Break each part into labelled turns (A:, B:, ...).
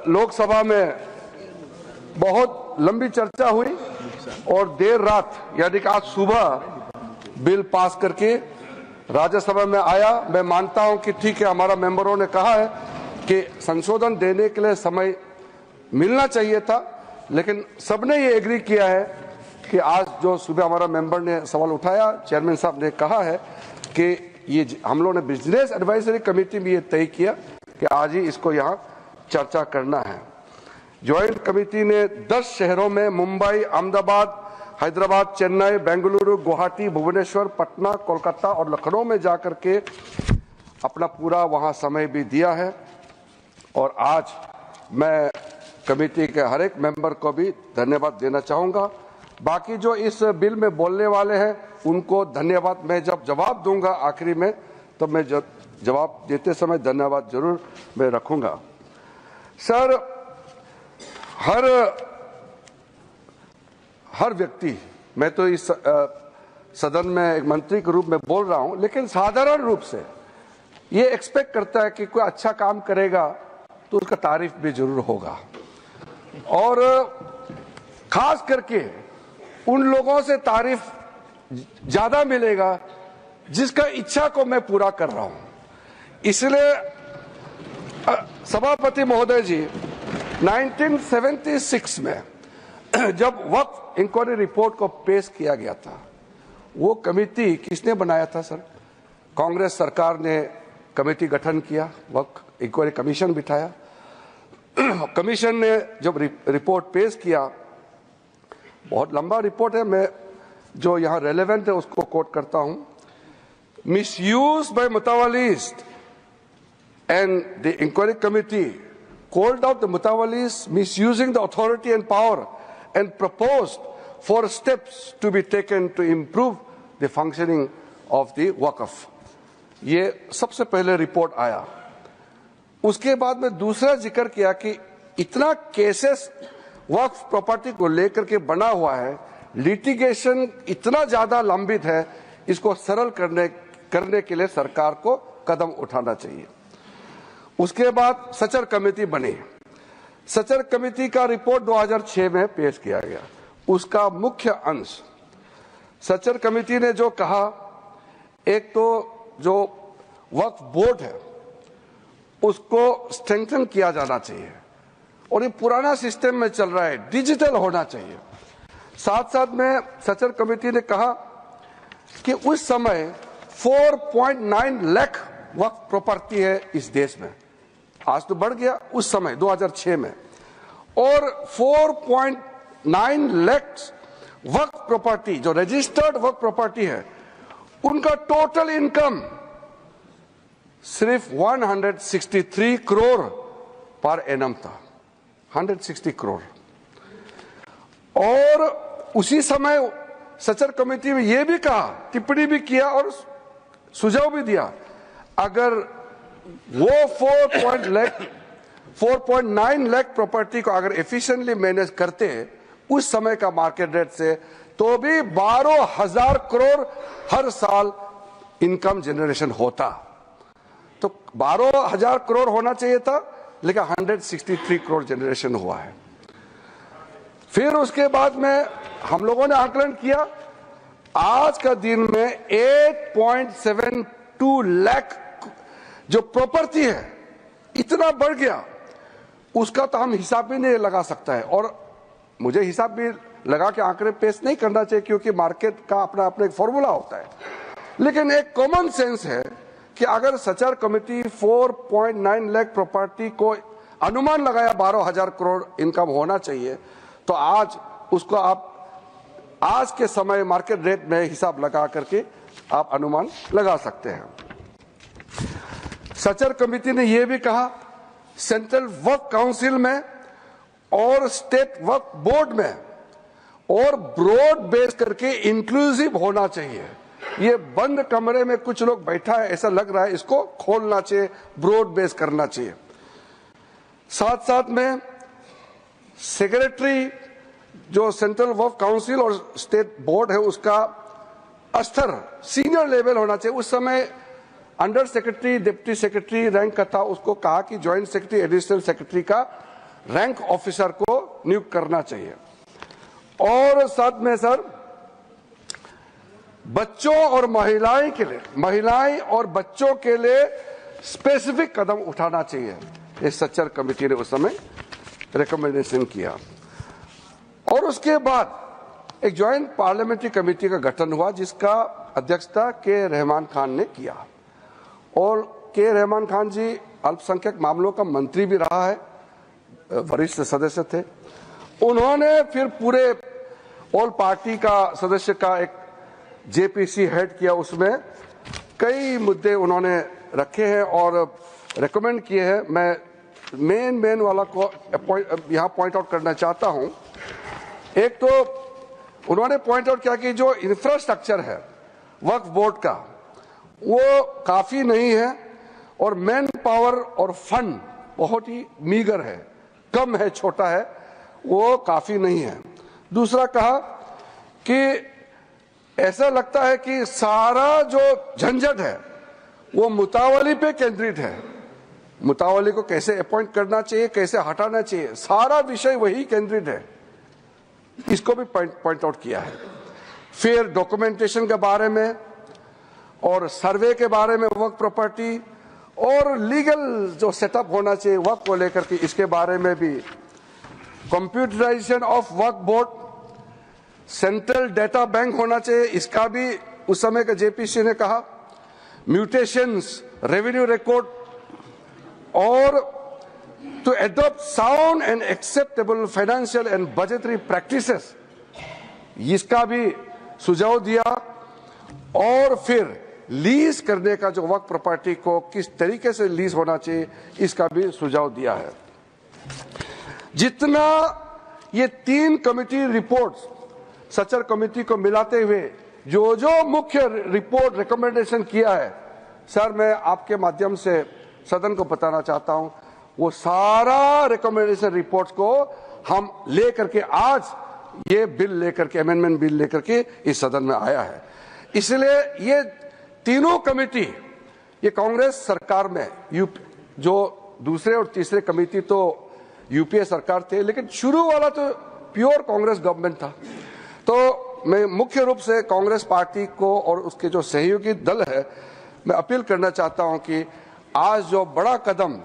A: लोकसभा में बहुत लंबी चर्चा हुई और देर रात यानी कि आज सुबह बिल पास करके राज्यसभा में आया। मैं मानता हूं कि ठीक है, हमारा मेंबरों ने कहा है कि संशोधन देने के लिए समय मिलना चाहिए था, लेकिन सबने ये एग्री किया है कि आज जो सुबह हमारा मेंबर ने सवाल उठाया, चेयरमैन साहब ने कहा है कि ये हम लोगों ने बिजनेस एडवाइजरी कमेटी में ये तय किया कि आज ही इसको यहाँ चर्चा करना है। ज्वाइंट कमेटी ने 10 शहरों में मुंबई, अहमदाबाद, हैदराबाद, चेन्नई, बेंगलुरु, गुवाहाटी, भुवनेश्वर, पटना, कोलकाता और लखनऊ में जाकर के अपना पूरा वहां समय भी दिया है। और आज मैं कमेटी के हर एक मेंबर को भी धन्यवाद देना चाहूंगा। बाकी जो इस बिल में बोलने वाले हैं उनको धन्यवाद। मैं जब जवाब दूंगा आखिरी में तो मैं जवाब देते समय धन्यवाद जरूर मैं रखूंगा। सर, हर व्यक्ति, मैं तो इस सदन में एक मंत्री के रूप में बोल रहा हूं, लेकिन साधारण रूप से ये एक्सपेक्ट करता है कि कोई अच्छा काम करेगा तो उसका तारीफ भी जरूर होगा, और खास करके उन लोगों से तारीफ ज्यादा मिलेगा जिसका इच्छा को मैं पूरा कर रहा हूं। इसलिए सभापति महोदय जी, 1976 में जब वक्फ इंक्वायरी रिपोर्ट को पेश किया गया था, वो कमेटी किसने बनाया था सर? कांग्रेस सरकार ने कमेटी गठन किया, वक्फ इंक्वायरी कमीशन बिठाया। कमीशन ने जब रिपोर्ट पेश किया, बहुत लंबा रिपोर्ट है, मैं जो यहाँ रेलेवेंट है उसको कोट करता हूं। मिसयूज बाय मुतावलीज and the inquiry committee called out the Mutawalis misusing the authority and power and proposed for steps to be taken to improve the functioning of the Waqf। ये सबसे पहले report आया। उसके बाद में दूसरा जिक्र किया कि इतना केसेस वक्फ प्रॉपर्टी को लेकर के बना हुआ है, लिटिगेशन इतना ज्यादा लंबित है, इसको सरल करने के लिए सरकार को कदम उठाना चाहिए। उसके बाद सचर कमेटी बनी। सचर कमेटी का रिपोर्ट 2006 में पेश किया गया। उसका मुख्य अंश सचर कमेटी ने जो कहा, एक तो जो वक्फ बोर्ड है उसको स्ट्रेंथन किया जाना चाहिए, और ये पुराना सिस्टम में चल रहा है, डिजिटल होना चाहिए। साथ साथ में सचर कमेटी ने कहा कि उस समय 4.9 लाख वक्फ प्रॉपर्टी है इस देश में, आज तो बढ़ गया, उस समय 2006 में, और 4.9 लाख वक्फ प्रॉपर्टी जो रजिस्टर्ड वक्फ प्रॉपर्टी है, उनका टोटल इनकम सिर्फ 163 करोड़ पर एनम था, 160 करोड़। और उसी समय सचर कमेटी में यह भी कहा, टिप्पणी भी किया और सुझाव भी दिया, अगर वो 4.9 लाख प्रॉपर्टी को अगर एफिशिएंटली मैनेज करते उस समय का मार्केट रेट से, तो भी 12,000 करोड़ हर साल इनकम जनरेशन होता। तो 12,000 करोड़ होना चाहिए था, लेकिन 163 करोड़ जनरेशन हुआ है। फिर उसके बाद में हम लोगों ने आकलन किया, आज का दिन में 8.72 लाख जो प्रॉपर्टी है इतना बढ़ गया, उसका तो हम हिसाब भी नहीं लगा सकता है, और मुझे हिसाब भी लगा के आंकड़े पेश नहीं करना चाहिए क्योंकि मार्केट का अपना अपना एक फॉर्मूला होता है। लेकिन एक कॉमन सेंस है कि अगर सचर कमेटी 4.9 लाख प्रॉपर्टी को अनुमान लगाया 12,000 करोड़ इनकम होना चाहिए, तो आज उसको आप आज के समय मार्केट रेट में हिसाब लगा करके आप अनुमान लगा सकते हैं। सचर कमेटी ने यह भी कहा, सेंट्रल वक्फ काउंसिल में और स्टेट वक्फ बोर्ड में और ब्रॉड बेस करके इंक्लूसिव होना चाहिए। ये बंद कमरे में कुछ लोग बैठा है ऐसा लग रहा है, इसको खोलना चाहिए, ब्रॉड बेस करना चाहिए। साथ साथ में सेक्रेटरी जो सेंट्रल वक्फ काउंसिल और स्टेट बोर्ड है उसका स्तर सीनियर लेवल होना चाहिए। उस समय under secretary, deputy secretary rank का था, उसको कहा कि ज्वाइंट सेक्रेटरी, एडिशनल सेक्रेटरी का रैंक ऑफिसर को नियुक्त करना चाहिए। और साथ में सर बच्चों और महिलाएं और बच्चों के लिए स्पेसिफिक कदम उठाना चाहिए। इस सच्चर कमेटी ने उस समय रिकमेंडेशन किया। और उसके बाद एक ज्वाइंट पार्लियामेंट्री कमेटी का गठन हुआ, जिसका अध्यक्षता के रहमान खान ने किया। और के रहमान खान जी अल्पसंख्यक मामलों का मंत्री भी रहा है, वरिष्ठ सदस्य थे। उन्होंने फिर पूरे ऑल पार्टी का सदस्य का एक जेपीसी हेड किया, उसमें कई मुद्दे उन्होंने रखे हैं और रेकमेंड किए हैं। मैं मेन वाला को यहां पॉइंट आउट करना चाहता हूं। एक तो उन्होंने पॉइंट आउट किया कि जो इंफ्रास्ट्रक्चर है वक्फ बोर्ड का, वो काफी नहीं है और मैन पावर और फंड बहुत ही मीगर है, कम है, छोटा है, वो काफी नहीं है। दूसरा कहा कि ऐसा लगता है कि सारा जो झंझट है वो मुतावली पे केंद्रित है। मुतावली को कैसे अपॉइंट करना चाहिए, कैसे हटाना चाहिए, सारा विषय वही केंद्रित है। इसको भी पॉइंट आउट किया है। फिर डॉक्यूमेंटेशन के बारे में और सर्वे के बारे में, वक्फ प्रॉपर्टी और लीगल जो सेटअप होना चाहिए वक्फ को लेकर के, इसके बारे में भी। Computerisation of Waqf board, central data bank होना चाहिए, इसका भी उस समय का जेपीसी ने कहा। म्यूटेशंस, रेवेन्यू रिकॉर्ड और to adopt sound and acceptable financial and budgetary practices, इसका भी सुझाव दिया। और फिर लीज करने का जो वक्फ प्रॉपर्टी को किस तरीके से लीज होना चाहिए, इसका भी सुझाव दिया है। जितना ये 3 कमेटी रिपोर्ट्स सच्चर कमेटी को मिलाते हुए जो मुख्य रिपोर्ट रिकमेंडेशन किया है, सर मैं आपके माध्यम से सदन को बताना चाहता हूं, वो सारा रिकमेंडेशन रिपोर्ट्स को हम लेकर के आज ये बिल लेकर के, अमेंडमेंट बिल लेकर के इस सदन में आया है। इसलिए ये तीनों कमेटी, ये कांग्रेस सरकार में जो दूसरे और तीसरे कमेटी तो यूपीए सरकार थे, लेकिन शुरू वाला तो प्योर कांग्रेस गवर्नमेंट था। तो मैं मुख्य रूप से कांग्रेस पार्टी को और उसके जो सहयोगी दल है, मैं अपील करना चाहता हूं कि आज जो बड़ा कदम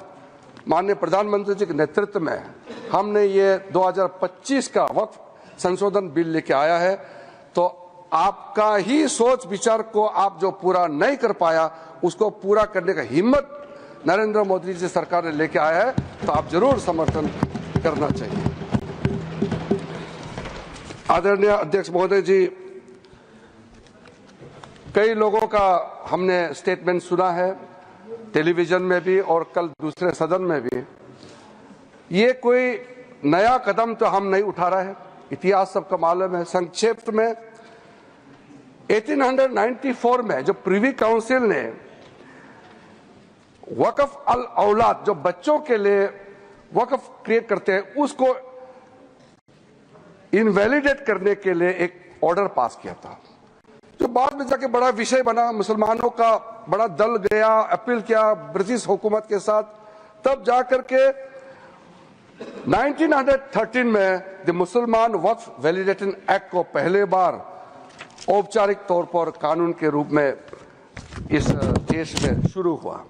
A: माननीय प्रधानमंत्री जी के नेतृत्व में हमने ये 2025 का वक्फ संशोधन बिल लेके आया है, तो आपका ही सोच विचार को आप जो पूरा नहीं कर पाया, उसको पूरा करने का हिम्मत नरेंद्र मोदी जी सरकार ने लेके आया है, तो आप जरूर समर्थन करना चाहिए। आदरणीय अध्यक्ष महोदय जी, कई लोगों का हमने स्टेटमेंट सुना है, टेलीविजन में भी और कल दूसरे सदन में भी। ये कोई नया कदम तो हम नहीं उठा रहे हैं, इतिहास सबका मालूम है। संक्षेप में 1894 में जो प्रिवी काउंसिल ने वक्फ अल औलाद, जो बच्चों के लिए वक्फ क्रिएट करते हैं, उसको इनवैलिडेट करने के लिए एक ऑर्डर पास किया था, जो बाद में जाके बड़ा विषय बना। मुसलमानों का बड़ा दल गया, अपील किया ब्रिटिश हुकूमत के साथ, तब जाकर के 1913 में द मुसलमान वक्फ वैलिडेशन एक्ट को पहले बार औपचारिक तौर पर कानून के रूप में इस देश में शुरू हुआ।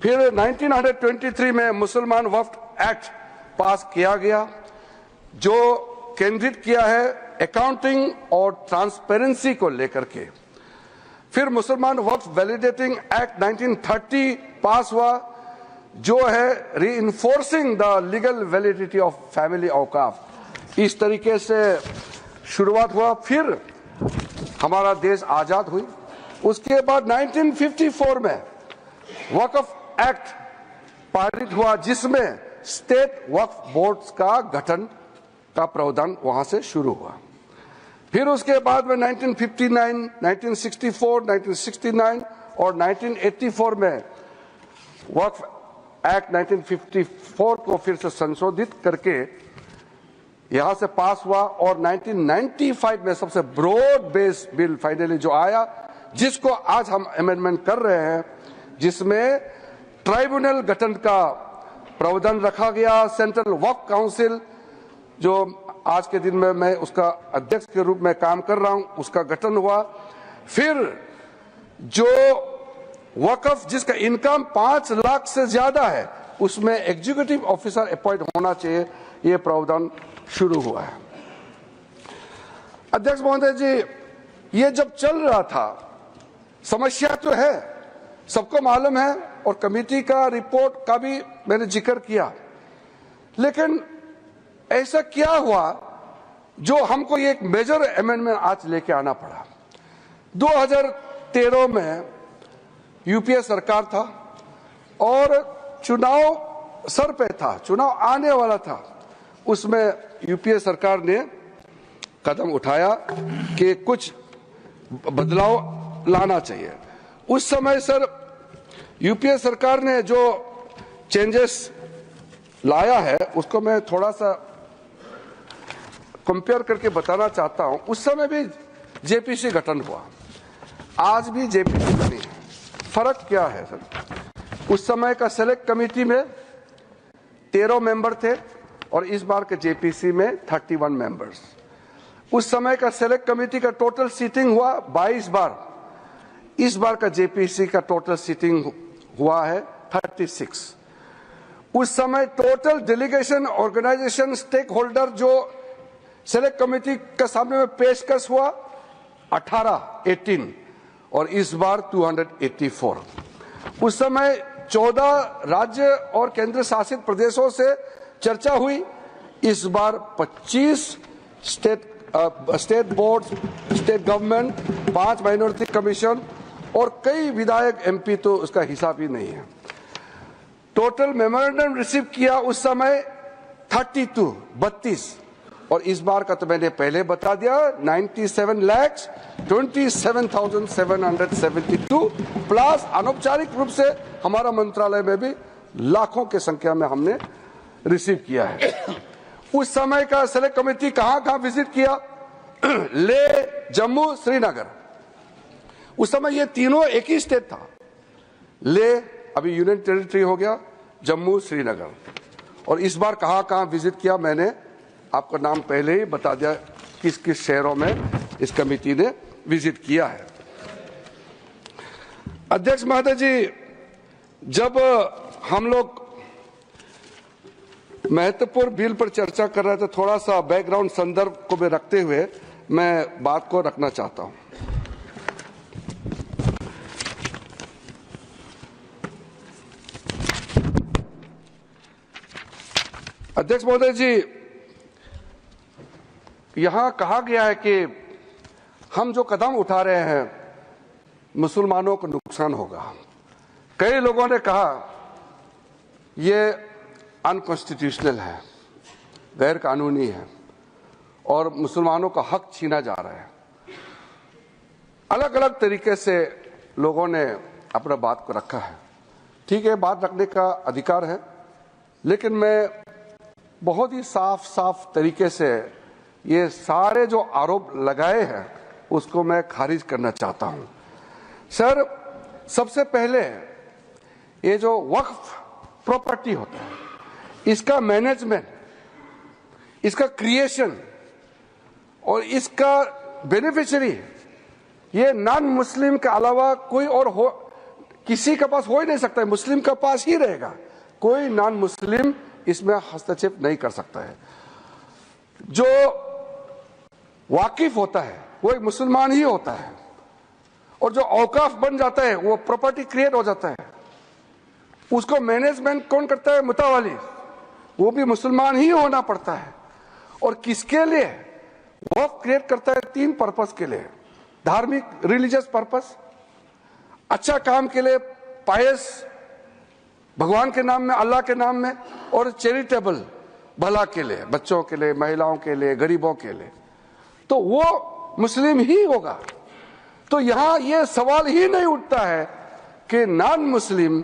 A: फिर 1923 में मुसलमान वक्फ एक्ट पास किया गया, जो केंद्रित किया है अकाउंटिंग और ट्रांसपेरेंसी को लेकर के। फिर मुसलमान वक्फ वैलिडेटिंग एक्ट 1930 पास हुआ, जो है reinforcing the legal validity of family औकाफ। इस तरीके से शुरुआत हुआ। फिर हमारा देश आजाद हुई। उसके बाद 1954 में वक्फ एक्ट पारित हुआ, जिसमें स्टेट वक्फ बोर्ड्स का गठन का प्रावधान वहां से शुरू हुआ। फिर उसके बाद में 1959, 1964, 1969 और 1984 में वक्फ एक्ट 1954 को फिर से संशोधित करके यहां से पास हुआ। और 1995 में सबसे ब्रॉड बेस बिल फाइनली जो आया, जिसको आज हम अमेंडमेंट कर रहे हैं, जिसमें ट्राइब्यूनल गठन का प्रावधान रखा गया। सेंट्रल वक्फ काउंसिल, जो आज के दिन में मैं उसका अध्यक्ष के रूप में काम कर रहा हूं, उसका गठन हुआ। फिर जो वक्फ जिसका इनकम 5 लाख से ज्यादा है, उसमें एग्जीक्यूटिव ऑफिसर अपॉइंट होना चाहिए, ये प्रावधान शुरू हुआ है। अध्यक्ष महोदय जी, ये जब चल रहा था, समस्या तो है, सबको मालूम है, और कमेटी का रिपोर्ट का भी मैंने जिक्र किया, लेकिन ऐसा क्या हुआ जो हमको ये एक मेजर अमेंडमेंट आज लेके आना पड़ा। 2013 में यूपीए सरकार था और चुनाव सर पे था, चुनाव आने वाला था। उसमें यूपीए सरकार ने कदम उठाया कि कुछ बदलाव लाना चाहिए। उस समय सर यूपीए सरकार ने जो चेंजेस लाया है, उसको मैं थोड़ा सा कंपेयर करके बताना चाहता हूं। उस समय भी जेपीसी गठन हुआ, आज भी जेपीसी बनी है। फर्क क्या है सर? उस समय का सेलेक्ट कमेटी में 13 मेंबर थे और इस बार के जेपीसी में 31 मेंबर्स। उस समय का सेलेक्ट कमेटी का टोटल सीटिंग हुआ 22 बार, इस बार का जेपीसी का टोटल सीटिंग हुआ है 36। उस समय total delegation, organisation, stakeholder जो सेलेक्ट कमेटी के सामने में पेशकश हुआ 18 और इस बार 284। उस समय 14 राज्य और केंद्र शासित प्रदेशों से चर्चा हुई, इस बार 25 state board, state government, 5 minority commission और कई विधायक एमपी, तो उसका हिसाब ही नहीं है। टोटल मेमोरेंडम रिसीव किया उस समय 32 और इस बार का तो मैंने पहले बता दिया 97,27,772 प्लस अनौपचारिक रूप से हमारा मंत्रालय में भी लाखों की संख्या में हमने रिसीव किया है। उस समय का सेलेक्ट कमेटी कहां विजिट किया? ले, जम्मू, श्रीनगर। उस समय ये तीनों एक ही स्टेट था। ले अभी यूनियन टेरिटरी हो गया, जम्मू, श्रीनगर। और इस बार कहां विजिट किया, मैंने आपका नाम पहले ही बता दिया, किस किस शहरों में इस कमेटी ने विजिट किया है। अध्यक्ष महोदय जी, जब हम लोग महत्वपूर्ण बिल पर चर्चा कर रहे थे, थोड़ा सा बैकग्राउंड संदर्भ को भी रखते हुए मैं बात को रखना चाहता हूं। अध्यक्ष महोदय जी, यहां कहा गया है कि हम जो कदम उठा रहे हैं मुसलमानों को नुकसान होगा। कई लोगों ने कहा ये अनकॉन्स्टिट्यूशनल है, गैर कानूनी है और मुसलमानों का हक छीना जा रहा है। अलग अलग तरीके से लोगों ने अपना बात को रखा है। ठीक है, बात रखने का अधिकार है, लेकिन मैं बहुत ही साफ तरीके से ये सारे जो आरोप लगाए हैं उसको मैं खारिज करना चाहता हूं। सर, सबसे पहले ये जो वक्फ प्रॉपर्टी होता है, इसका मैनेजमेंट, इसका क्रिएशन और इसका बेनिफिशियरी ये नॉन मुस्लिम के अलावा कोई और हो, किसी के पास हो ही नहीं सकता है, मुस्लिम के पास ही रहेगा। कोई नॉन मुस्लिम इसमें हस्तक्षेप नहीं कर सकता है। जो वाकिफ होता है वो एक मुसलमान ही होता है, और जो औकाफ बन जाता है वो प्रॉपर्टी क्रिएट हो जाता है, उसको मैनेजमेंट कौन करता है? मुतावाली, वो भी मुसलमान ही होना पड़ता है। और किसके लिए वक्फ क्रिएट करता है? 3 पर्पस के लिए, धार्मिक, रिलीजियस पर्पस, अच्छा काम के लिए, पायस, भगवान के नाम में, अल्लाह के नाम में, और चैरिटेबल, भला के लिए, बच्चों के लिए, महिलाओं के लिए, गरीबों के लिए, तो वो मुस्लिम ही होगा। तो यहां ये सवाल ही नहीं उठता है कि नॉन मुस्लिम,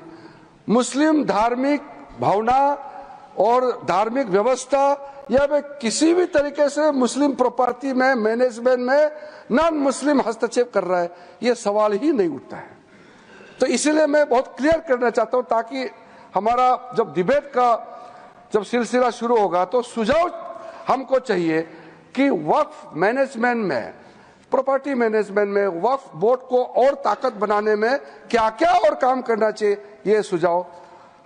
A: मुस्लिम धार्मिक भावना और धार्मिक व्यवस्था या वे किसी भी तरीके से मुस्लिम प्रॉपर्टी में, मैनेजमेंट में नॉन मुस्लिम हस्तक्षेप कर रहा है, ये सवाल ही नहीं उठता है। तो इसलिए मैं बहुत क्लियर करना चाहता हूं, ताकि हमारा जब डिबेट का जब सिलसिला शुरू होगा तो सुझाव हमको चाहिए कि वक्फ मैनेजमेंट में, प्रॉपर्टी मैनेजमेंट में वक्फ बोर्ड को और ताकत बनाने में क्या क्या और काम करना चाहिए, ये सुझाव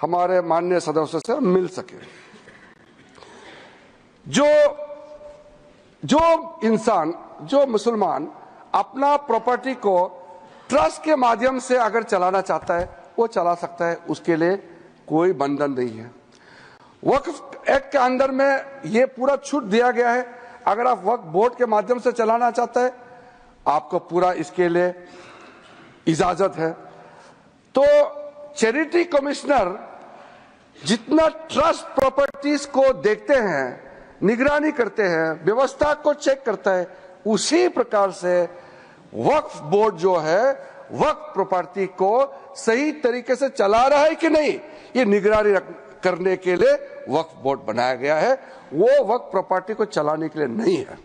A: हमारे माननीय सदस्यों से मिल सके। जो इंसान, जो मुसलमान अपना प्रॉपर्टी को ट्रस्ट के माध्यम से अगर चलाना चाहता है वो चला सकता है, उसके लिए कोई बंधन नहीं है। वक्फ एक्ट के अंदर में ये पूरा छूट दिया गया है, अगर आप वक्फ बोर्ड के माध्यम से चलाना चाहते हैं आपको पूरा इसके लिए इजाजत है। तो चैरिटी कमिश्नर जितना ट्रस्ट प्रॉपर्टीज को देखते हैं, निगरानी करते हैं, व्यवस्था को चेक करता है, उसी प्रकार से वक्फ बोर्ड जो है वक्फ प्रॉपर्टी को सही तरीके से चला रहा है कि नहीं, ये निगरानी करने के लिए वक्फ बोर्ड बनाया गया है, वो वक्फ प्रॉपर्टी को चलाने के लिए नहीं है।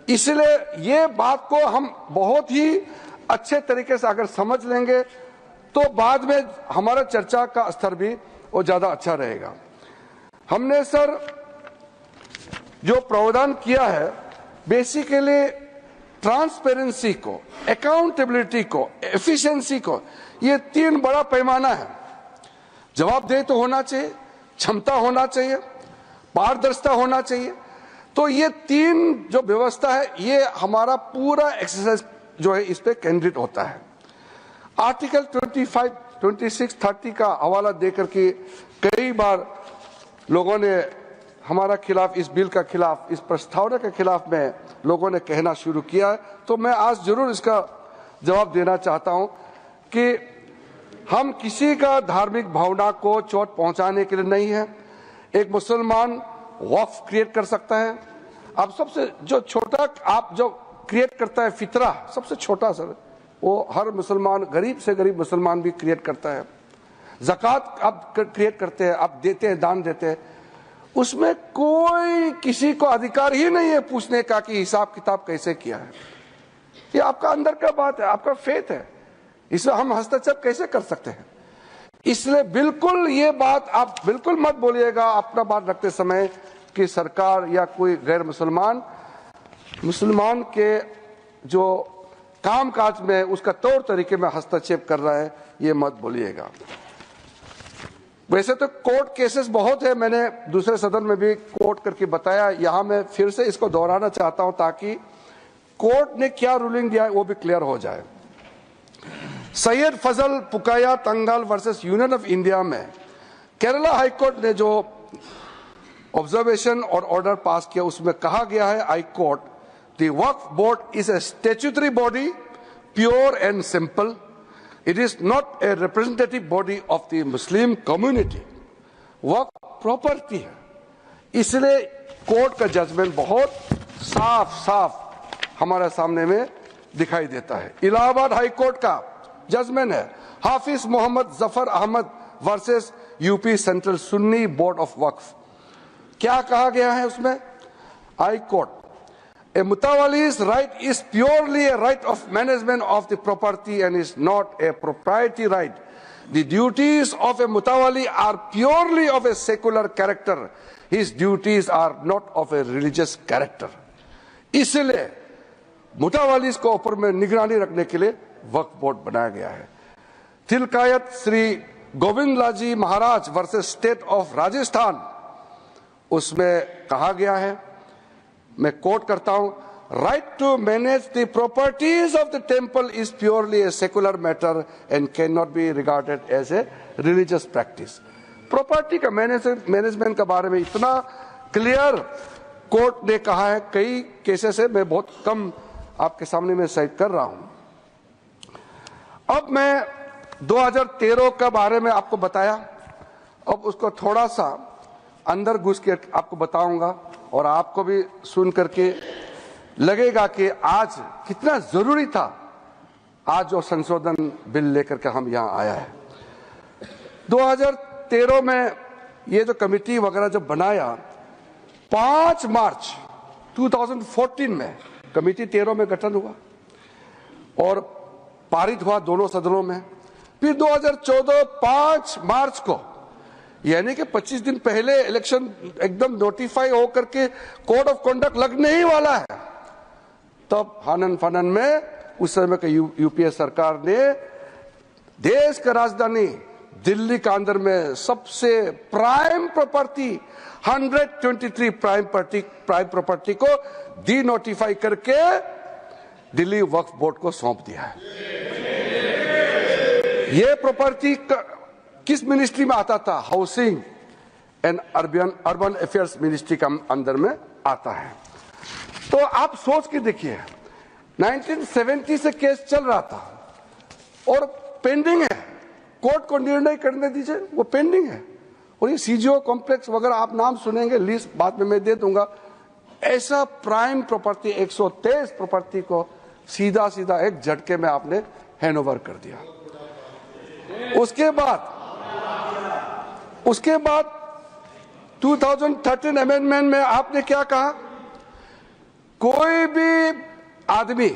A: इसलिए ये बात को हम बहुत ही अच्छे तरीके से अगर समझ लेंगे तो बाद में हमारा चर्चा का स्तर भी वो ज्यादा अच्छा रहेगा। हमने सर जो प्रावधान किया है बेसिकली ट्रांसपेरेंसी को, अकाउंटेबिलिटी को, एफिशिएंसी को, ये तीन बड़ा पैमाना है। जवाबदेही तो होना चाहिए, क्षमता होना चाहिए, पारदर्शिता होना चाहिए। तो ये तीन जो व्यवस्था है ये हमारा पूरा एक्सरसाइज जो है इस पे केंद्रित होता है। आर्टिकल 25, 26, 30 का हवाला देकर के कई बार लोगों ने हमारा खिलाफ, इस बिल का खिलाफ, इस प्रस्तावना के खिलाफ में लोगों ने कहना शुरू किया। तो मैं आज जरूर इसका जवाब देना चाहता हूं कि हम किसी का धार्मिक भावना को चोट पहुंचाने के लिए नहीं है। एक मुसलमान वक्फ क्रिएट कर सकता है। अब सबसे जो छोटा आप जो क्रिएट करता है फितरा, सबसे छोटा सर, वो हर मुसलमान, गरीब से गरीब मुसलमान भी क्रिएट करता है। ज़कात आप क्रिएट करते हैं, आप देते हैं, दान देते हैं, उसमें कोई किसी को अधिकार ही नहीं है पूछने का कि हिसाब किताब कैसे किया है। ये आपका अंदर का बात है, आपका फेथ है, इसमें हम हस्तक्षेप कैसे कर सकते हैं। इसलिए बिल्कुल ये बात आप बिल्कुल मत बोलिएगा अपना बात रखते समय कि सरकार या कोई गैर मुसलमान के जो कामकाज में उसका तौर तरीके में हस्तक्षेप कर रहा है, ये मत बोलिएगा। वैसे तो कोर्ट केसेस बहुत है, मैंने दूसरे सदन में भी कोर्ट करके बताया, यहां मैं फिर से इसको दोहराना चाहता हूं ताकि कोर्ट ने क्या रूलिंग दिया है वो भी क्लियर हो जाए। सैयद फजल पुकाया तंगल वर्सेस यूनियन ऑफ इंडिया में केरला हाईकोर्ट ने जो ऑब्जर्वेशन और ऑर्डर पास किया उसमें कहा गया है, high court, the Waqf board is a statutory body, pure and simple, it is not a representative body of the Muslim community. Waqf property है, इसलिए कोर्ट का जजमेंट बहुत साफ साफ हमारे सामने में दिखाई देता है। इलाहाबाद हाई कोर्ट का जजमेंट है, Hafiz Mohammad Zafar Ahmad versus UP central Sunni board of वक्फ। क्या कहा गया है उसमें? High court, a mutawali's right is purely a right of management of the property and is not a proprietary right. The duties of a mutawali are purely of a secular character. His duties are not of a religious character. इसलिए मुतावालिस को ऊपर में निगरानी रखने के लिए वक्फ board बनाया गया है। Tilkayat Shri Govind Lalji Maharaj versus state of Rajasthan, उसमें कहा गया है, मैं कोट करता हूं, right to manage the properties of the temple is purely a secular matter and cannot be regarded as a religious practice. Property का मैनेजमेंट के बारे में इतना क्लियर कोर्ट ने कहा है, कई केसेस है, मैं बहुत कम आपके सामने में साइट कर रहा हूं। अब मैं 2013 के बारे में आपको बताया, अब उसको थोड़ा सा अंदर घुस के आपको बताऊंगा और आपको भी सुन करके लगेगा कि आज कितना जरूरी था आज जो संशोधन बिल लेकर के हम यहां आया है। 2013 में ये जो कमेटी वगैरह जब बनाया, 5 मार्च 2014 में कमेटी 13 में गठन हुआ और पारित हुआ दोनों सदनों में। फिर 2014 5 मार्च को, यानी कि 25 दिन पहले इलेक्शन एकदम नोटिफाई होकर के कोड ऑफ कंडक्ट लगने ही वाला है, तब हानन फानन में उस समय का यूपीए सरकार ने देश का राजधानी दिल्ली के अंदर में सबसे प्राइम प्रॉपर्टी 123 प्राइम प्रॉपर्टी को डी नोटिफाई करके दिल्ली वक्फ बोर्ड को सौंप दिया है। ये प्रॉपर्टी किस मिनिस्ट्री में आता था? Housing and urban affairs ministry का अंदर में आता है। तो आप सोच के देखिए, 1970 से केस चल रहा था और पेंडिंग है, कोर्ट को निर्णय करने दीजिए, वो पेंडिंग है। और ये सीजीओ कॉम्प्लेक्स वगैरह आप नाम सुनेंगे, लिस्ट बाद में मैं दे दूंगा। ऐसा प्राइम प्रॉपर्टी 123 प्रॉपर्टी को सीधा सीधा एक झटके में आपने हैंडओवर कर दिया। उसके बाद 2013 अमेंडमेंट में आपने क्या कहा? कोई भी आदमी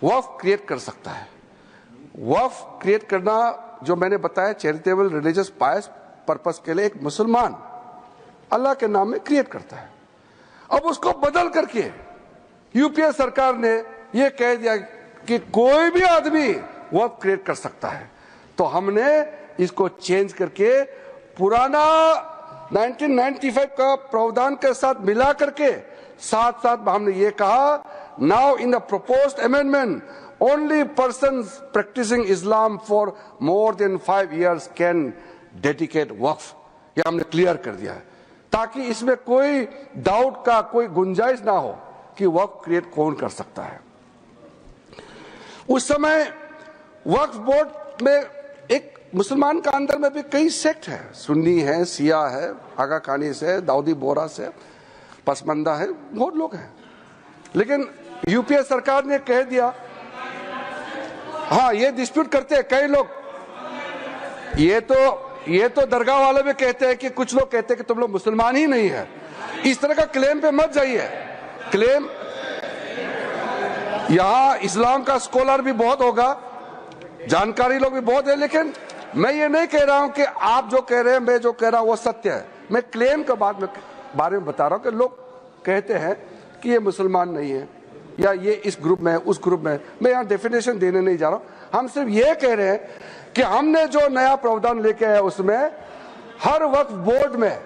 A: वक्फ क्रिएट कर सकता है। वक्फ क्रिएट करना, जो मैंने बताया, चैरिटेबल रिलीजियस पायस पर्पस के लिए एक मुसलमान अल्लाह के नाम में क्रिएट करता है। अब उसको बदल करके यूपीए सरकार ने यह कह दिया कि कोई भी आदमी वक्फ क्रिएट कर सकता है। तो हमने इसको चेंज करके पुराना 1995 का प्रावधान के साथ मिला करके साथ साथ हमने ये कहा, now in the proposed amendment only persons practising Islam for more than 5 years can dedicate वक्फ। ये हमने क्लियर कर दिया है ताकि इसमें कोई डाउट का कोई गुंजाइश ना हो कि वक्फ क्रिएट कौन कर सकता है। उस समय वक्फ बोर्ड में एक मुसलमान का अंदर में भी कई सेक्ट है, सुन्नी है, सिया है, आगा खानी से, दाऊदी बोरा से, पसमंदा है, बहुत लोग हैं। लेकिन यूपीए सरकार ने कह दिया, हाँ ये डिस्प्यूट करते हैं कई लोग, ये तो दरगाह वाले भी कहते हैं कि कुछ लोग कहते हैं कि तुम लोग मुसलमान ही नहीं है। इस तरह का क्लेम पे मत जाइए। क्लेम यहां इस्लाम का स्कॉलर भी बहुत होगा, जानकारी लोग भी बहुत है, लेकिन मैं ये नहीं कह रहा हूं कि आप जो कह रहे हैं, मैं जो कह रहा हूं वो सत्य है। मैं क्लेम के बारे में बता रहा हूं कि लोग कहते हैं कि ये मुसलमान नहीं है या ये इस ग्रुप में, उस ग्रुप में। मैं यहाँ डेफिनेशन देने नहीं जा रहा हूं। हम सिर्फ ये कह रहे हैं कि हमने जो नया प्रावधान लेके आया उसमें हर वक्फ बोर्ड में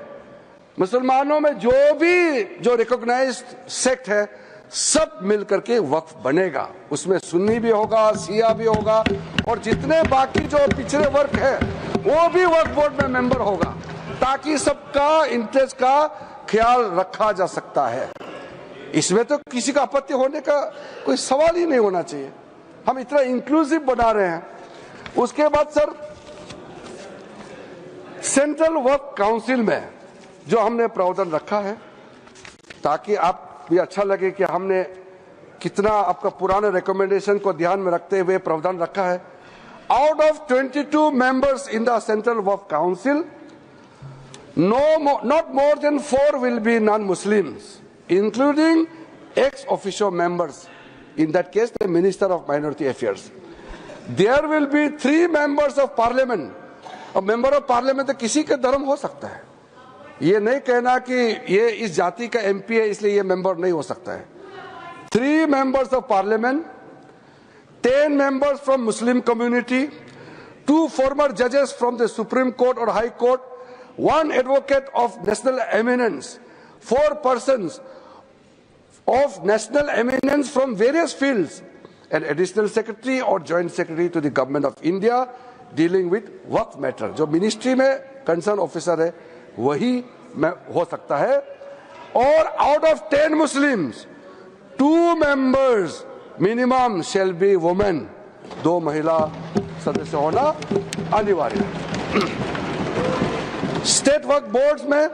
A: मुसलमानों में जो रिकॉग्नाइज्ड सेक्ट है सब मिलकर के वक्फ बनेगा। उसमें सुन्नी भी होगा, सिया भी होगा और जितने बाकी जो पिछड़े वर्ग है वो भी वक्फ बोर्ड में मेंबर होगा, ताकि सबका इंटरेस्ट का ख्याल रखा जा सकता है। इसमें तो किसी का आपत्ति होने का कोई सवाल ही नहीं होना चाहिए। हम इतना इंक्लूसिव बना रहे हैं। उसके बाद सर, सेंट्रल वक्फ काउंसिल में जो हमने प्रावधान रखा है, ताकि आप भी अच्छा लगे कि हमने कितना आपका पुराने रिकमेंडेशन को ध्यान में रखते हुए प्रावधान रखा है। Out of 22 members in the central Waqf council, not more than 4 will be non-Muslims, including ex officio members. In that case, the Minister of Minority Affairs. There will be 3 members of Parliament. अब member of parliament तो किसी का धर्म हो सकता है। ये नहीं कहना कि ये इस जाति का एमपी है इसलिए ये मेंबर नहीं हो सकता है। 3 members of Parliament, 10 members from Muslim community, 2 former judges from the Supreme Court or High Court, 1 advocate of national eminence, 4 persons of national eminence from various fields, an additional secretary or joint secretary to the government of India dealing with Waqf matter. जो ministry में concern officer है वही हो सकता है। और out of 10 Muslims 2 members minimum shall be women. 2 महिला सदस्य होना अनिवार्य है। स्टेट वक्फ बोर्ड्स में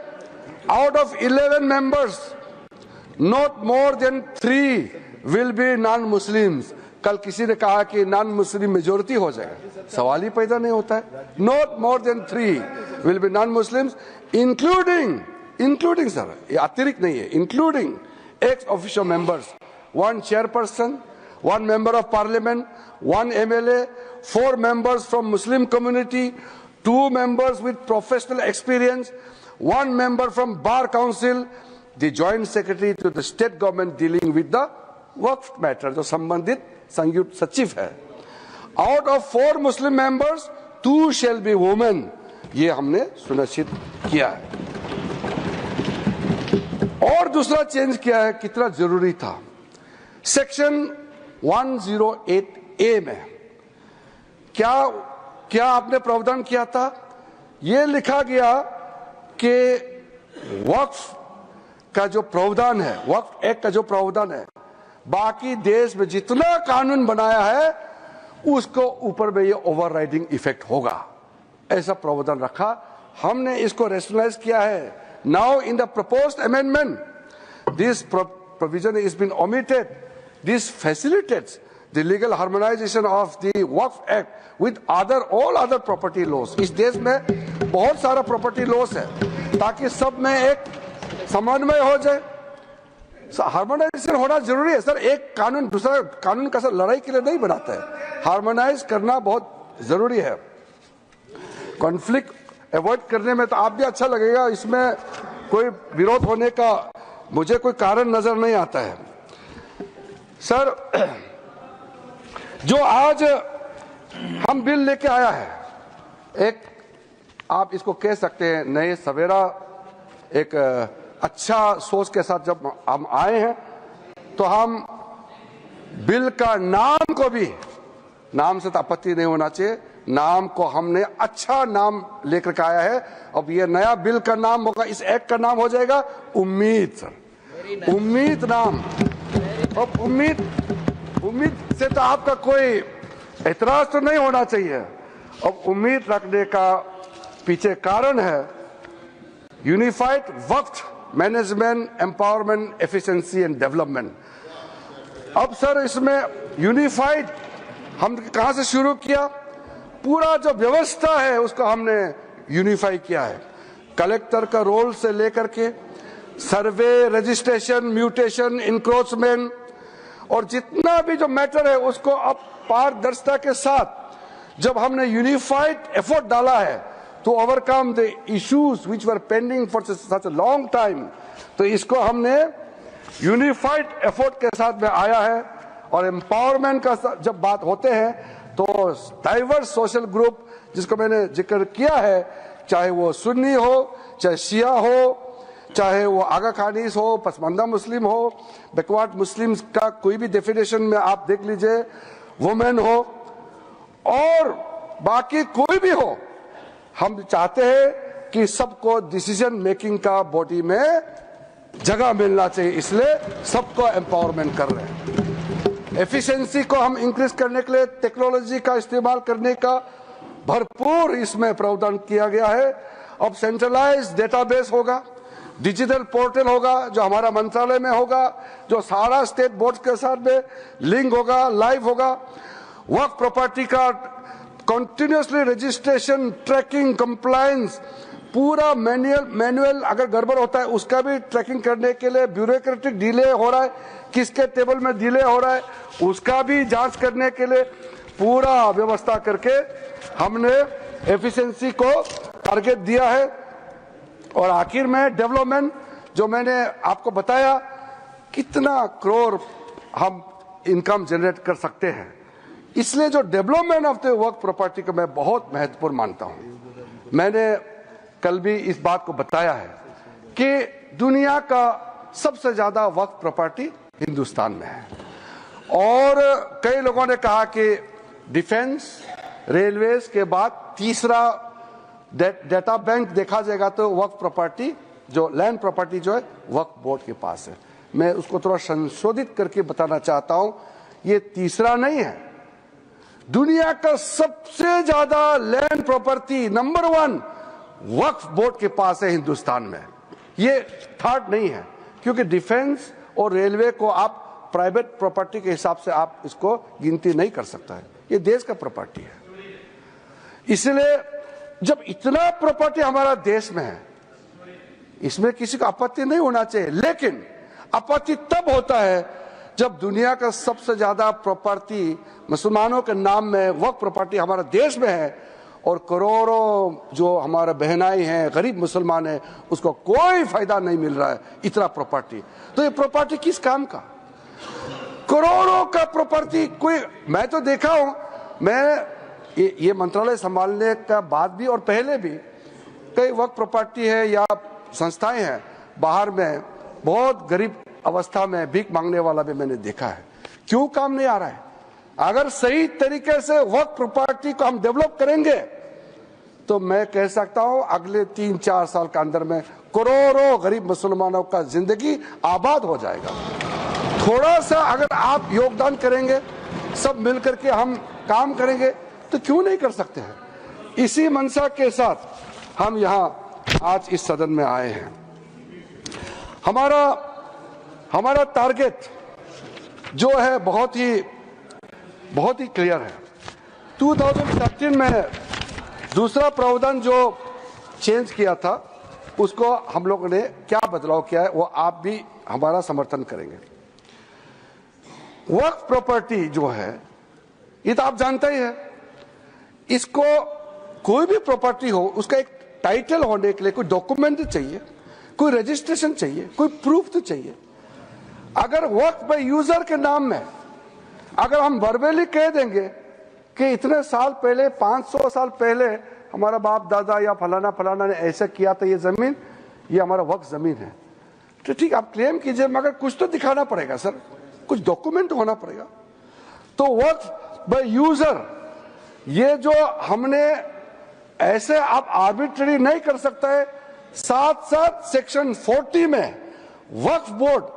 A: out of 11 members not more than 3 will be non Muslims. कल किसी ने कहा कि नॉन मुस्लिम मेजोरिटी हो जाएगा, सवाल ही पैदा नहीं होता है। Not more than 3 will be non Muslims, including sir, ये अतिरिक्त नहीं है, including x official members, 1 chairperson, 1 member of parliament, 1 MLA, 4 members from Muslim community, 2 members with professional experience, 1 member from Bar Council, the Joint Secretary to the State Government dealing with the Waqf matter जो संबंधित संयुक्त सचिव है. Out of 4 Muslim members 2 shall be women. ये हमने सुनिश्चित किया है. और दूसरा चेंज किया है, कितना जरूरी था. सेक्शन 108A में क्या आपने प्रावधान किया था. ये लिखा गया कि वक्फ का जो प्रावधान है, वक्फ एक्ट का जो प्रावधान है, बाकी देश में जितना कानून बनाया है उसको ऊपर में ये ओवरराइडिंग इफेक्ट होगा, ऐसा प्रावधान रखा. हमने इसको रेशनलाइज किया है. Now in the proposed amendment this provision is been omitted. This facilitates the legal harmonization of the Waqf Act with all other property laws. इस देश में बहुत सारा प्रॉपर्टी लॉस है, ताकि सब में एक समन्वय हो जाए. हार्मोनाइजेशन होना जरूरी है सर. एक कानून दूसरा कानून का सर लड़ाई के लिए नहीं बनाता है. हार्मोनाइज करना बहुत जरूरी है. कॉन्फ्लिक्ट अवॉइड करने में तो आप भी अच्छा लगेगा, इसमें कोई विरोध होने का मुझे कोई कारण नजर नहीं आता है. सर, जो आज हम बिल लेके आया है, एक आप इसको कह सकते हैं नए सवेरा, एक अच्छा सोच के साथ जब हम आए हैं, तो हम बिल का नाम को भी, नाम से तो आपत्ति नहीं होना चाहिए, नाम को हमने अच्छा नाम लेकर के आया है. अब ये नया बिल का नाम होगा, इस एक्ट का नाम हो जाएगा उम्मीद. सर, उम्मीद नाम. अब उम्मीद से तो आपका कोई एतराज तो नहीं होना चाहिए. अब उम्मीद रखने का पीछे कारण है unified Waqf management empowerment efficiency and development. अब सर इसमें यूनिफाइड हम कहां से शुरू किया, पूरा जो व्यवस्था है उसको हमने यूनिफाई किया है. कलेक्टर का रोल से लेकर के सर्वे, रजिस्ट्रेशन, म्यूटेशन, इंक्रोचमेंट और जितना भी जो मैटर है उसको अब पारदर्शिता के साथ जब हमने यूनिफाइड एफर्ट डाला है to overcome the issues which were pending for such a long time, तो इसको हमने यूनिफाइड एफर्ट के साथ में आया है. और एम्पावरमेंट का जब बात होते हैं तो डाइवर्स सोशल ग्रुप जिसको मैंने जिक्र किया है, चाहे वो सुन्नी हो, चाहे शिया हो, चाहे वो आगा खानीस हो, पसमानदा मुस्लिम हो, बैकवर्ड मुस्लिम्स का कोई भी डेफिनेशन में आप देख लीजिए, वुमेन हो और बाकी कोई भी हो, हम चाहते हैं कि सबको डिसीजन मेकिंग का बॉडी में जगह मिलना चाहिए. इसलिए सबको एम्पावरमेंट कर रहे हैं. एफिशिएंसी को हम इंक्रीज करने के लिए टेक्नोलॉजी का इस्तेमाल करने का भरपूर इसमें प्रावधान किया गया है. अब सेंट्रलाइज्ड डेटाबेस होगा, डिजिटल पोर्टल होगा जो हमारा मंत्रालय में होगा, जो सारा स्टेट बोर्ड के साथ में लिंक होगा, लाइव होगा. वक्फ प्रॉपर्टी का कंटिन्यूसली रजिस्ट्रेशन, ट्रैकिंग, कंप्लायंस, पूरा मैनुअल अगर गड़बड़ होता है उसका भी ट्रैकिंग करने के लिए ब्यूरोक्रेटिक डिले हो रहा है, किसके टेबल में डिले हो रहा है उसका भी जांच करने के लिए पूरा व्यवस्था करके हमने एफिशिएंसी को टारगेट दिया है. और आखिर में डेवलपमेंट, जो मैंने आपको बताया कितना करोड़ हम इनकम जनरेट कर सकते हैं, इसलिए जो development of the Waqf property को मैं बहुत महत्वपूर्ण मानता हूं. मैंने कल भी इस बात को बताया है कि दुनिया का सबसे ज्यादा वक्फ प्रॉपर्टी हिंदुस्तान में है. और कई लोगों ने कहा कि डिफेंस, रेलवेज के बाद तीसरा डेटा बैंक देखा जाएगा तो वक्फ प्रॉपर्टी, जो लैंड प्रॉपर्टी जो है वक्फ बोर्ड के पास है. मैं उसको थोड़ा संशोधित करके बताना चाहता हूं, ये तीसरा नहीं है. दुनिया का सबसे ज्यादा लैंड प्रॉपर्टी नंबर 1 वक्फ बोर्ड के पास है हिंदुस्तान में. ये थर्ड नहीं है, क्योंकि डिफेंस और रेलवे को आप प्राइवेट प्रॉपर्टी के हिसाब से आप इसको गिनती नहीं कर सकता है. ये देश का प्रॉपर्टी है. इसलिए जब इतना प्रॉपर्टी हमारा देश में है, इसमें किसी को आपत्ति नहीं होना चाहिए. लेकिन आपत्ति तब होता है जब दुनिया का सबसे ज्यादा प्रॉपर्टी मुसलमानों के नाम में वक्फ प्रॉपर्टी हमारे देश में है और करोड़ों जो हमारे बहनाई हैं, गरीब मुसलमान हैं, उसको कोई फायदा नहीं मिल रहा है इतना प्रॉपर्टी, तो ये प्रॉपर्टी किस काम का? करोड़ों का प्रॉपर्टी कोई, मैं तो देखा हूं, मैं ये मंत्रालय संभालने का बाद भी और पहले भी कई वक्त प्रॉपर्टी है या संस्थाएं हैं बाहर में, बहुत गरीब अवस्था में भीख मांगने वाला भी मैंने देखा है। क्यों काम नहीं आ रहा है? अगर सही तरीके से वक्त प्रॉपर्टी को हम डेवलप करेंगे तो मैं कह सकता हूं अगले 3-4 साल के अंदर में करोड़ों गरीब मुसलमानों का जिंदगी आबाद हो जाएगा। थोड़ा सा अगर आप योगदान करेंगे, सब मिलकर के हम काम करेंगे तो क्यों नहीं कर सकते हैं? इसी मंशा के साथ हम यहाँ आज इस सदन में आए हैं। हमारा टारगेट जो है बहुत ही क्लियर है। 2013 में दूसरा प्रावधान जो चेंज किया था उसको हम लोगों ने क्या बदलाव किया है वो आप भी हमारा समर्थन करेंगे। वक्फ प्रॉपर्टी जो है ये तो आप जानते ही है, इसको कोई भी प्रॉपर्टी हो उसका एक टाइटल होने के लिए कोई डॉक्यूमेंट चाहिए, कोई रजिस्ट्रेशन चाहिए, कोई प्रूफ तो चाहिए। अगर वक्फ बाय यूजर के नाम में अगर हम वर्बली कह देंगे कि इतने साल पहले, 500 साल पहले हमारा बाप दादा या फलाना फलाना ने ऐसा किया था, ये जमीन ये हमारा वक्फ जमीन है, तो ठीक आप क्लेम कीजिए, मगर कुछ तो दिखाना पड़ेगा सर, कुछ डॉक्यूमेंट होना पड़ेगा। तो वक्फ बाय यूजर ये जो हमने ऐसे आप आर्बिट्ररी नहीं कर सकता है। साथ सेक्शन 40 में वक्फ बोर्ड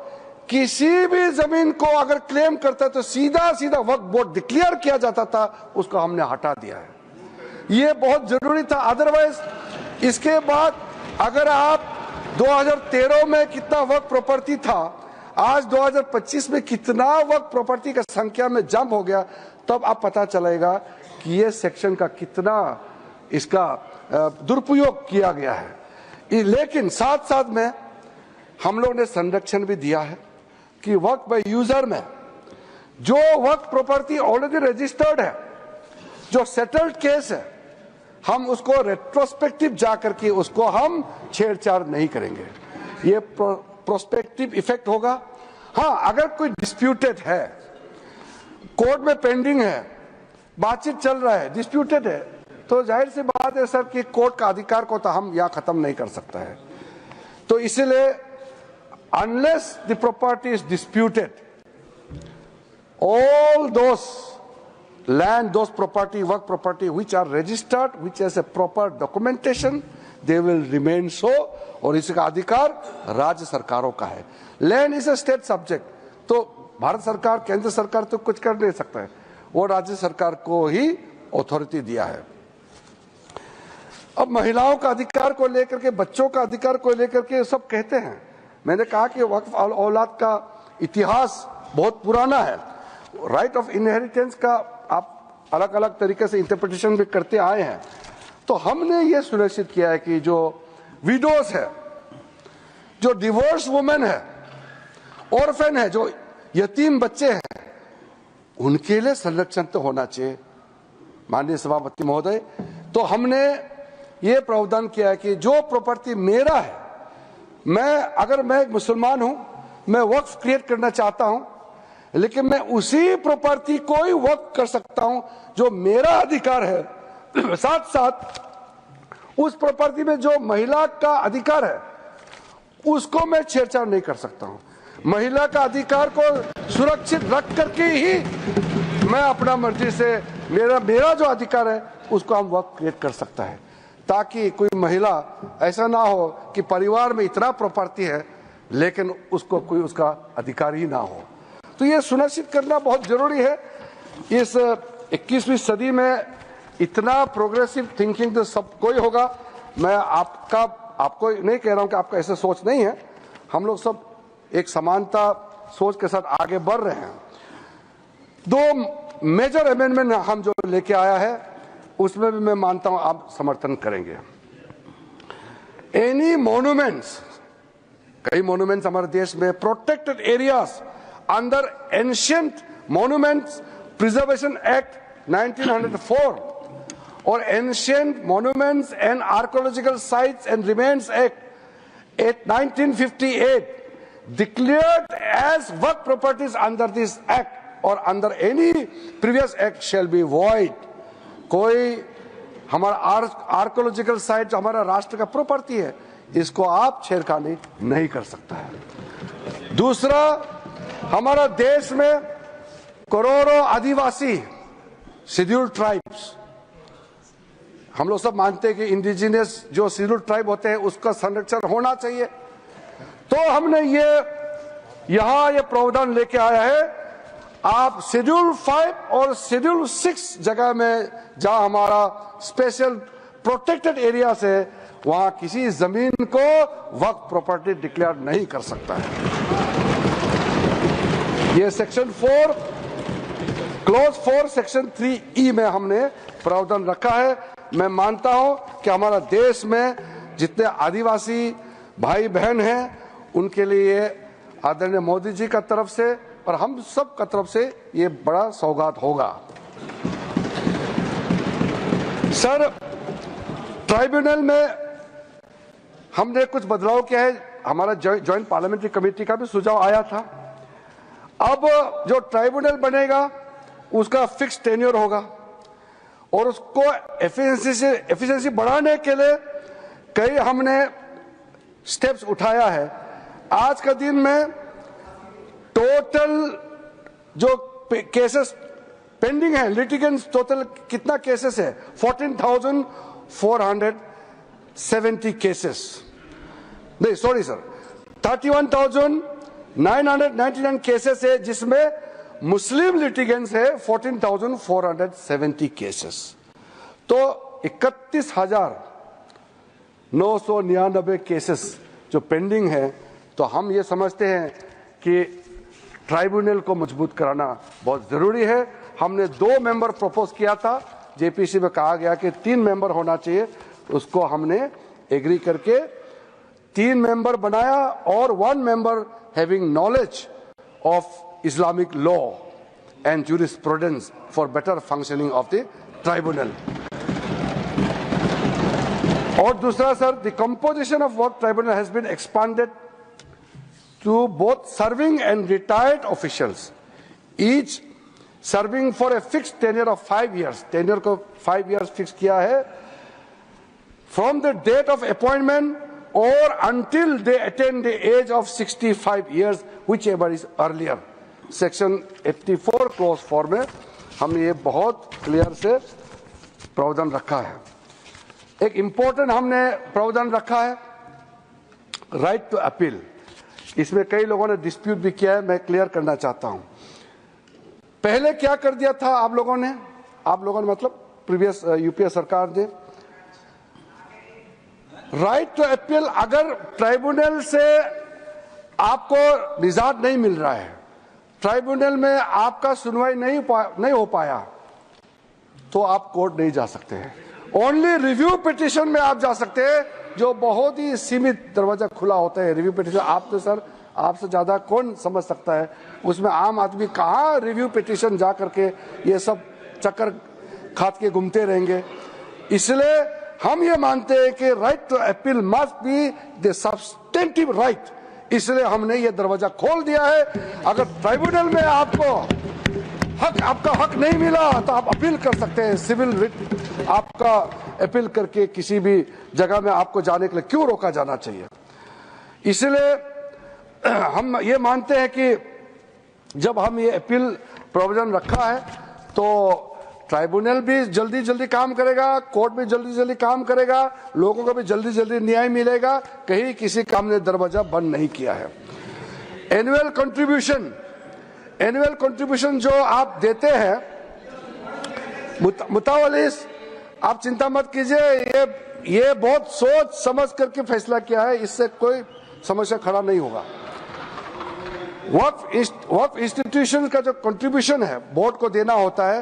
A: किसी भी जमीन को अगर क्लेम करता है तो सीधा वक्फ बोर्ड डिक्लेयर किया जाता था, उसको हमने हटा दिया है। ये बहुत जरूरी था। अदरवाइज इसके बाद अगर आप 2013 में कितना वक्फ प्रॉपर्टी था, आज 2025 में कितना वक्फ प्रॉपर्टी का संख्या में जंप हो गया, तब आप पता चलेगा कि ये सेक्शन का कितना इसका दुरुपयोग किया गया है। लेकिन साथ में हम लोग ने संरक्षण भी दिया है कि वक्फ बाय यूजर में जो वक्फ प्रॉपर्टी ऑलरेडी रजिस्टर्ड है, जो सेटल्ड केस है, हम उसको रेट्रोस्पेक्टिव जाकर के उसको हम छेड़छाड़ नहीं करेंगे। ये प्रोस्पेक्टिव इफेक्ट होगा। हाँ, अगर कोई डिस्प्यूटेड है, कोर्ट में पेंडिंग है, बातचीत चल रहा है, डिस्प्यूटेड है, तो जाहिर सी बात है सर कि कोर्ट का अधिकार को तो हम यहां खत्म नहीं कर सकता है। तो इसलिए unless the property is disputed, all those land, those property, work property which are registered, which has a proper documentation, they will remain so। और इसका अधिकार राज्य सरकारों का है। Land is a state subject, तो भारत सरकार, केंद्र सरकार तो कुछ कर नहीं सकता है, वो राज्य सरकार को ही अथॉरिटी दिया है। अब महिलाओं का अधिकार को लेकर के, बच्चों का अधिकार को लेकर के सब कहते हैं। मैंने कहा कि वक्फ औलाद का इतिहास बहुत पुराना है। राइट ऑफ इनहेरिटेंस का आप अलग अलग तरीके से इंटरप्रिटेशन भी करते आए हैं। तो हमने ये सुनिश्चित किया है कि जो विडोज है, जो डिवोर्स वुमेन है, ऑर्फन है, जो यतीम बच्चे हैं, उनके लिए संरक्षण तो होना चाहिए। माननीय सभापति महोदय, तो हमने ये प्रावधान किया है कि जो प्रॉपर्टी मेरा है, अगर मैं एक मुसलमान हूं, मैं वक्फ क्रिएट करना चाहता हूं, लेकिन मैं उसी प्रॉपर्टी को ही वक्फ कर सकता हूं जो मेरा अधिकार है। साथ उस प्रॉपर्टी में जो महिला का अधिकार है उसको मैं छेड़छाड़ नहीं कर सकता हूं। महिला का अधिकार को सुरक्षित रख करके ही मैं अपना मर्जी से मेरा जो अधिकार है उसको हम वक्फ क्रिएट कर सकता है, ताकि कोई महिला ऐसा ना हो कि परिवार में इतना प्रॉपर्टी है लेकिन उसको कोई उसका अधिकार ही ना हो। तो ये सुनिश्चित करना बहुत जरूरी है। इस 21वीं सदी में इतना प्रोग्रेसिव थिंकिंग तो सबको ही होगा। मैं आपको नहीं कह रहा हूं कि आपका ऐसा सोच नहीं है, हम लोग सब एक समानता सोच के साथ आगे बढ़ रहे हैं। 2 मेजर अमेंडमेंट हम जो लेके आया है उसमें भी मैं मानता हूं आप समर्थन करेंगे। एनी मॉन्यूमेंट्स, कई मॉन्यूमेंट्स हमारे देश में protected areas under Ancient Monuments Preservation Act 1904 or Ancient Monuments and Archaeological Sites and Remains Act 1958 declared as work properties under this act or under any previous act shall be void. कोई हमारा archaeological site हमारा राष्ट्र का property है, इसको आप छेड़खानी नहीं कर सकता है। दूसरा, हमारा देश में करोड़ों आदिवासी शेड्यूल्ड ट्राइब्स, हम लोग सब मानते हैं कि इंडिजिनियस जो शेड्यूल्ड ट्राइब होते हैं उसका संरक्षण होना चाहिए, तो हमने यहां ये प्रावधान लेके आया है। आप शेड्यूल 5 और शेड्यूल 6 जगह में जहां हमारा स्पेशल प्रोटेक्टेड एरिया से वहां किसी जमीन को वक्फ प्रॉपर्टी डिक्लेयर नहीं कर सकता है। ये सेक्शन 4 क्लॉज 4 सेक्शन 3E में हमने प्रावधान रखा है। मैं मानता हूं कि हमारा देश में जितने आदिवासी भाई बहन हैं उनके लिए आदरणीय मोदी जी का तरफ से और हम सब का तरफ से ये बड़ा सौगात होगा। सर, ट्राइब्यूनल में हमने कुछ बदलाव किया है। हमारा ज्वाइंट पार्लियामेंट्री कमेटी का भी सुझाव आया था। अब जो ट्राइब्यूनल बनेगा उसका फिक्स टेन्योर होगा और उसको एफिशिएंसी बढ़ाने के लिए कई हमने स्टेप्स उठाया है। आज का दिन में टोटल जो केसेस पेंडिंग है, लिटिगेंट्स टोटल कितना केसेस है? 14,470 केसेस, नहीं सॉरी सर, 31,999 केसेस है, जिसमें मुस्लिम लिटिगेंट्स है 14,470 केसेस। तो 31,999 केसेस जो पेंडिंग है। तो हम ये समझते हैं कि ट्राइब्यूनल को मजबूत कराना बहुत जरूरी है। हमने 2 मेंबर प्रपोज किया था, जेपीसी में कहा गया कि 3 मेंबर होना चाहिए, उसको हमने एग्री करके 3 मेंबर बनाया और 1 member having knowledge of Islamic law and jurisprudence for better functioning of the tribunal. और दूसरा सर, द कंपोजिशन ऑफ वर्क tribunal has been expanded to both serving and retired officials, each serving for a fixed tenure of 5 years. Tenure को 5 years fix किया है, from the date of appointment or until they attain the age of 65 years, whichever is earlier. Section 84 clause 4 में हमने ये बहुत clear से प्रावधान रखा है। एक इंपॉर्टेंट हमने प्रावधान रखा है, राइट टू अपील। इसमें कई लोगों ने डिस्प्यूट भी किया है, मैं क्लियर करना चाहता हूं। पहले क्या कर दिया था आप लोगों ने मतलब प्रीवियस यूपीए सरकार ने, राइट टू अपील, अगर ट्राइब्यूनल से आपको निजात नहीं मिल रहा है, ट्राइब्यूनल में आपका सुनवाई नहीं हो पाया, तो आप कोर्ट नहीं जा सकते हैं। ओनली रिव्यू पिटीशन में आप जा सकते हैं, जो बहुत ही सीमित दरवाजा खुला होता है। रिव्यू पिटीशन आप तो सर, आपसे ज्यादा कौन समझ सकता है उसमें आम आदमी कहाँ रिव्यू पिटीशन जा करके ये सब चक्कर खात के घूमते रहेंगे। इसलिए हम ये मानते हैं कि right to appeal must be the substantive right, इसलिए हमने ये दरवाजा खोल दिया है। अगर ट्राइब्यूनल में आपका हक नहीं मिला तो आप अपील कर सकते हैं। सिविल रिट आपका अपील करके किसी भी जगह में आपको जाने के लिए क्यों रोका जाना चाहिए। इसलिए हम ये मानते हैं कि जब हम ये अपील प्रोविजन रखा है तो ट्राइब्यूनल भी जल्दी जल्दी काम करेगा, कोर्ट भी जल्दी जल्दी काम करेगा, लोगों को भी जल्दी जल्दी न्याय मिलेगा, कहीं किसी काम ने दरवाजा बंद नहीं किया है। एनुअल कंट्रीब्यूशन जो आप देते हैं मुतावलिस, आप चिंता मत कीजिए, ये बहुत सोच समझ करके फैसला किया है, इससे कोई समस्या खड़ा नहीं होगा। वक्फ इंस्टीट्यूशन का जो कंट्रीब्यूशन है बोर्ड को देना होता है,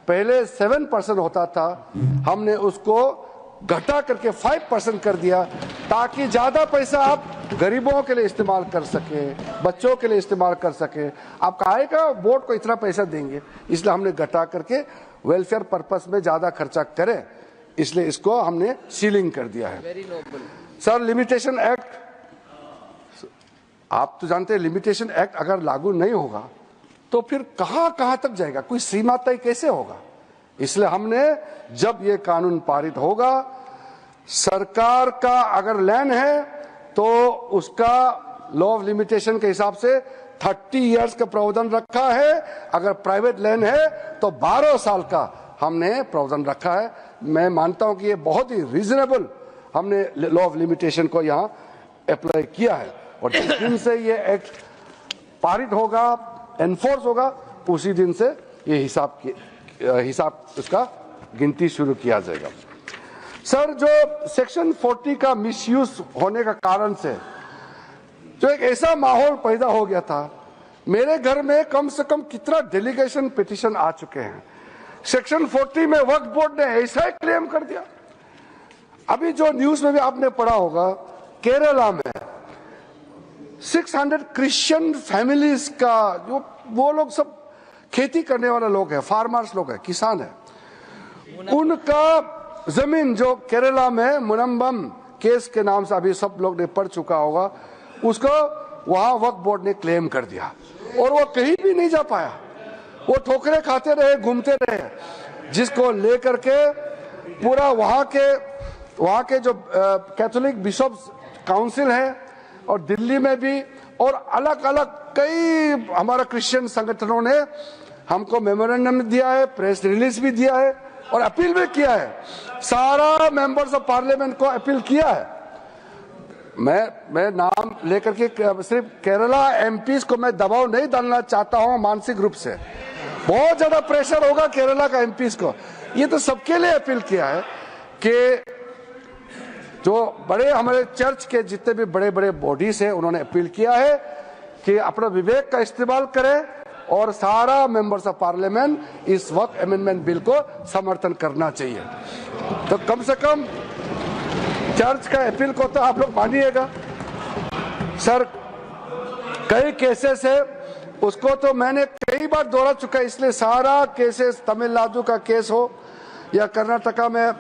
A: पहले 7% होता था, हमने उसको घटा करके 5% कर दिया, ताकि ज्यादा पैसा आप गरीबों के लिए इस्तेमाल कर सके, बच्चों के लिए इस्तेमाल कर सके। आप काहे का वोट को इतना पैसा देंगे, इसलिए हमने घटा करके वेलफेयर पर्पस में ज्यादा खर्चा करें, इसलिए इसको हमने सीलिंग कर दिया है। सर, लिमिटेशन एक्ट, आप तो जानते हैं लिमिटेशन एक्ट अगर लागू नहीं होगा तो फिर कहां कहां तक जाएगा, कोई सीमा तय कैसे होगा। इसलिए हमने जब ये कानून पारित होगा, सरकार का अगर लैंड है तो उसका लॉ ऑफ लिमिटेशन के हिसाब से 30 इयर्स का प्रावधान रखा है। अगर प्राइवेट लैंड है तो 12 साल का हमने प्रावधान रखा है। मैं मानता हूं कि ये बहुत ही रीजनेबल हमने लॉ ऑफ लिमिटेशन को यहां अप्लाई किया है, और जिस दिन से ये एक्ट पारित होगा, एनफोर्स होगा, उसी दिन से ये हिसाब उसका गिनती शुरू किया जाएगा। सर, जो सेक्शन 40 का मिसयूज होने का कारण से जो एक ऐसा माहौल पैदा हो गया था, मेरे घर में कम से कम कितना डेलीगेशन पिटीशन आ चुके हैं। सेक्शन 40 में वक्फ बोर्ड ने ऐसा ही क्लेम कर दिया। अभी जो न्यूज में भी आपने पढ़ा होगा, केरला में 600 क्रिश्चियन फैमिलीज का, जो वो लोग सब खेती करने वाले लोग हैं, फार्मर्स लोग हैं, किसान है, उनका जमीन जो केरला में मुनम्बम केस के नाम से अभी सब लोग ने पढ़ चुका होगा, उसको वहां वक्फ बोर्ड ने क्लेम कर दिया और वो कहीं भी नहीं जा पाया। वो ठोकरे खाते रहे, घूमते रहे, जिसको लेकर के पूरा वहां के जो कैथोलिक बिशप्स काउंसिल है और दिल्ली में भी और अलग अलग कई हमारा क्रिश्चियन संगठनों ने हमको मेमोरेंडम दिया है, प्रेस रिलीज भी दिया है और अपील भी किया है। सारा मेंबर्स ऑफ पार्लियामेंट को अपील किया है। मैं नाम लेकर के सिर्फ केरला एमपीज को मैं दबाव नहीं डालना चाहता हूं, मानसिक रूप से बहुत ज्यादा प्रेशर होगा केरला का एमपीज को। ये तो सबके लिए अपील किया है कि जो बड़े हमारे चर्च के जितने भी बड़े बड़े बॉडीज है, उन्होंने अपील किया है कि अपना विवेक का इस्तेमाल करें और सारा मेंबर्स ऑफ पार्लियामेंट इस वक्त अमेंडमेंट बिल को समर्थन करना चाहिए। तो कम से कम चर्च का अपील को तो आप लोग मानिएगा। सर, कई केसेस है, उसको तो मैंने कई बार दोहरा चुका है, इसलिए सारा केसेस, तमिलनाडु का केस हो या कर्नाटका में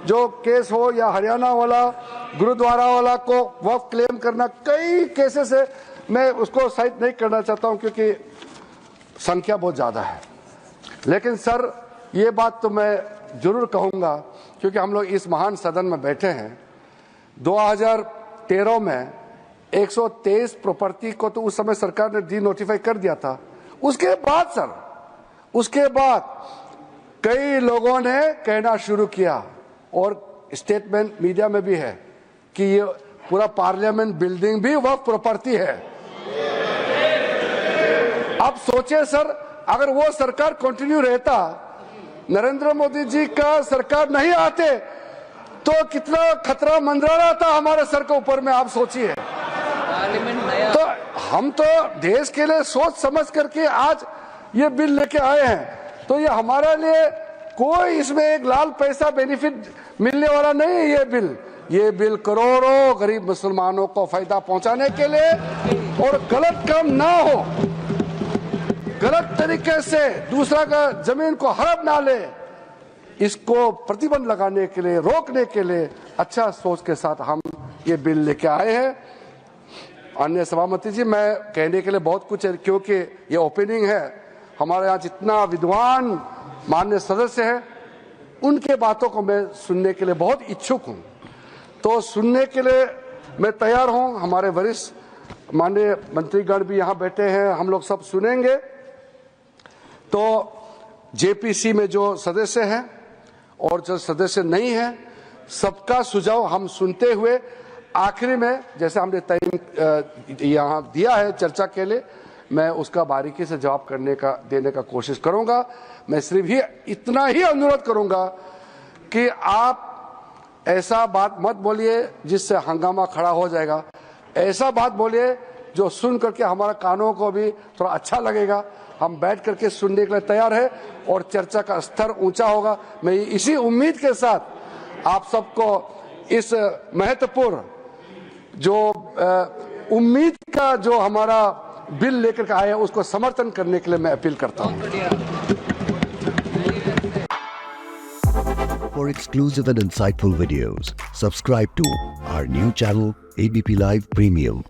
A: जो केस हो या हरियाणा वाला गुरुद्वारा वाला को वक्फ क्लेम करना, कई केसेस है। मैं उसको साइड नहीं करना चाहता हूं क्योंकि संख्या बहुत ज्यादा है, लेकिन सर ये बात तो मैं जरूर कहूंगा क्योंकि हम लोग इस महान सदन में बैठे हैं। 2013 में 123 प्रॉपर्टी को तो उस समय सरकार ने डी नोटिफाई कर दिया था। उसके बाद कई लोगों ने कहना शुरू किया और स्टेटमेंट मीडिया में भी है कि ये पूरा पार्लियामेंट बिल्डिंग भी वक्फ प्रॉपर्टी है। अब सोचिए सर, अगर वो सरकार कंटिन्यू रहता, नरेंद्र मोदी जी का सरकार नहीं आते, तो कितना खतरा मंडरा रहा था हमारे सर के ऊपर में, आप सोचिए। तो हम तो देश के लिए सोच समझ करके आज ये बिल लेके आए हैं, तो ये हमारे लिए कोई इसमें एक लाल पैसा बेनिफिट मिलने वाला नहीं है। ये बिल करोड़ों गरीब मुसलमानों को फायदा पहुंचाने के लिए और गलत काम ना हो, गलत तरीके से दूसरा का जमीन को हड़प ना ले, इसको प्रतिबंध लगाने के लिए, रोकने के लिए अच्छा सोच के साथ हम ये बिल लेके आए हैं। अन्य सभापति जी, मैं कहने के लिए बहुत कुछ है क्योंकि ये ओपनिंग है। हमारे यहाँ जितना विद्वान माननीय सदस्य हैं, उनके बातों को मैं सुनने के लिए बहुत इच्छुक हूं, तो सुनने के लिए मैं तैयार हूं। हमारे वरिष्ठ माननीय मंत्रीगण भी यहाँ बैठे हैं, हम लोग सब सुनेंगे। तो जेपीसी में जो सदस्य हैं और जो सदस्य नहीं है, सबका सुझाव हम सुनते हुए आखिरी में जैसे हमने टाइम यहाँ दिया है चर्चा के लिए, मैं उसका बारीकी से जवाब देने का कोशिश करूंगा। मैं सिर्फ ही इतना ही अनुरोध करूंगा कि आप ऐसा बात मत बोलिए जिससे हंगामा खड़ा हो जाएगा। ऐसा बात बोलिए जो सुन करके हमारा कानों को भी थोड़ा अच्छा लगेगा। हम बैठ करके सुनने के लिए तैयार है और चर्चा का स्तर ऊंचा होगा। मैं इसी उम्मीद के साथ आप सबको इस महत्वपूर्ण जो उम्मीद का जो हमारा बिल लेकर के आए हैं उसको समर्थन करने के लिए मैं अपील करता हूं।
B: For exclusive and insightful videos, subscribe to our new channel ABP Live Premium.